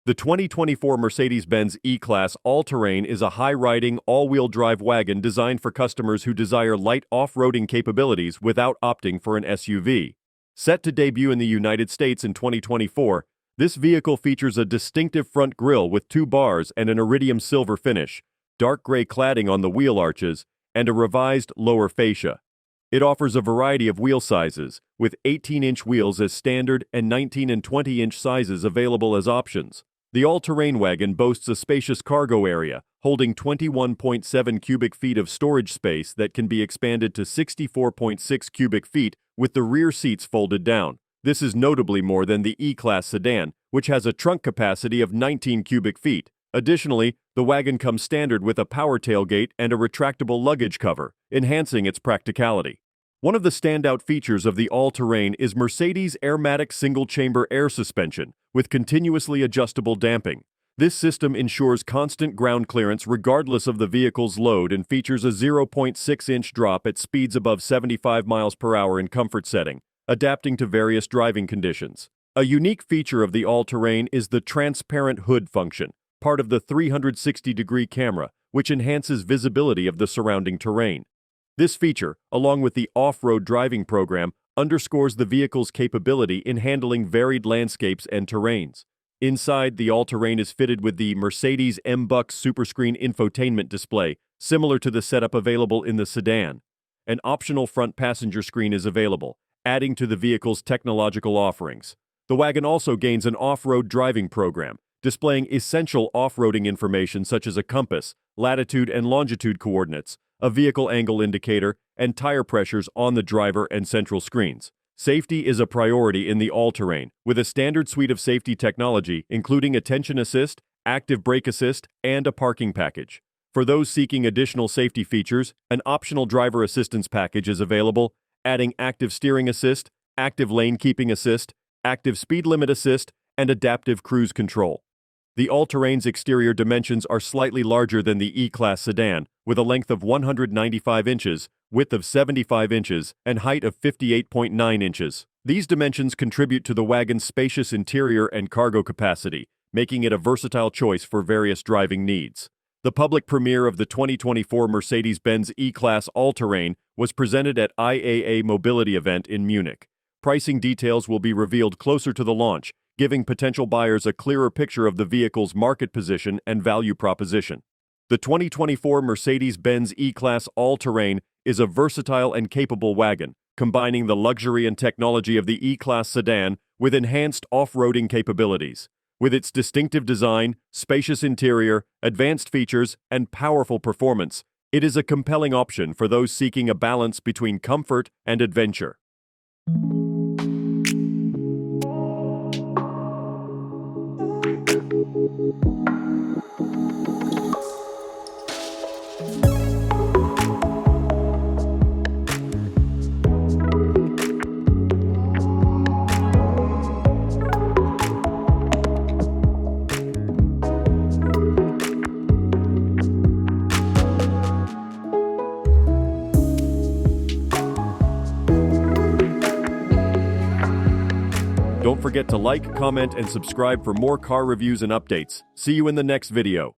The 2024 Mercedes Benz E-Class All-Terrain is a high-riding, all-wheel drive wagon designed for customers who desire light off-roading capabilities without opting for an SUV. Set to debut in the United States in 2024, this vehicle features a distinctive front grille with 2 bars and an iridium silver finish, dark gray cladding on the wheel arches, and a revised lower fascia. It offers a variety of wheel sizes, with 18-inch wheels as standard and 19 and 20-inch sizes available as options. The all-terrain wagon boasts a spacious cargo area, holding 21.7 cubic feet of storage space that can be expanded to 64.6 cubic feet with the rear seats folded down. This is notably more than the E-Class sedan, which has a trunk capacity of 19 cubic feet. Additionally, the wagon comes standard with a power tailgate and a retractable luggage cover, enhancing its practicality. One of the standout features of the all-terrain is Mercedes' Airmatic single-chamber air suspension with continuously adjustable damping. This system ensures constant ground clearance regardless of the vehicle's load and features a 0.6-inch drop at speeds above 75 miles per hour in comfort setting, adapting to various driving conditions. A unique feature of the all-terrain is the transparent hood function, part of the 360-degree camera, which enhances visibility of the surrounding terrain. This feature, along with the off-road driving program, underscores the vehicle's capability in handling varied landscapes and terrains. Inside, the all-terrain is fitted with the Mercedes MBUX superscreen infotainment display, similar to the setup available in the sedan. An optional front passenger screen is available, adding to the vehicle's technological offerings. The wagon also gains an off-road driving program, displaying essential off-roading information such as a compass, latitude and longitude coordinates, a vehicle angle indicator, and tire pressures on the driver and central screens. Safety is a priority in the all-terrain, with a standard suite of safety technology including attention assist, active brake assist, and a parking package. For those seeking additional safety features, an optional driver assistance package is available, adding active steering assist, active lane keeping assist, active speed limit assist, and adaptive cruise control. The all-terrain's exterior dimensions are slightly larger than the E-Class sedan, with a length of 195 inches, width of 75 inches, and height of 58.9 inches. These dimensions contribute to the wagon's spacious interior and cargo capacity, making it a versatile choice for various driving needs. The public premiere of the 2024 Mercedes Benz E-Class All-Terrain was presented at IAA Mobility event in Munich. Pricing details will be revealed closer to the launch, giving potential buyers a clearer picture of the vehicle's market position and value proposition. The 2024 Mercedes Benz E-Class All-Terrain is a versatile and capable wagon, combining the luxury and technology of the E-Class sedan with enhanced off-roading capabilities. With its distinctive design, spacious interior, advanced features, and powerful performance, it is a compelling option for those seeking a balance between comfort and adventure. Don't forget to like, comment, and subscribe for more car reviews and updates. See you in the next video.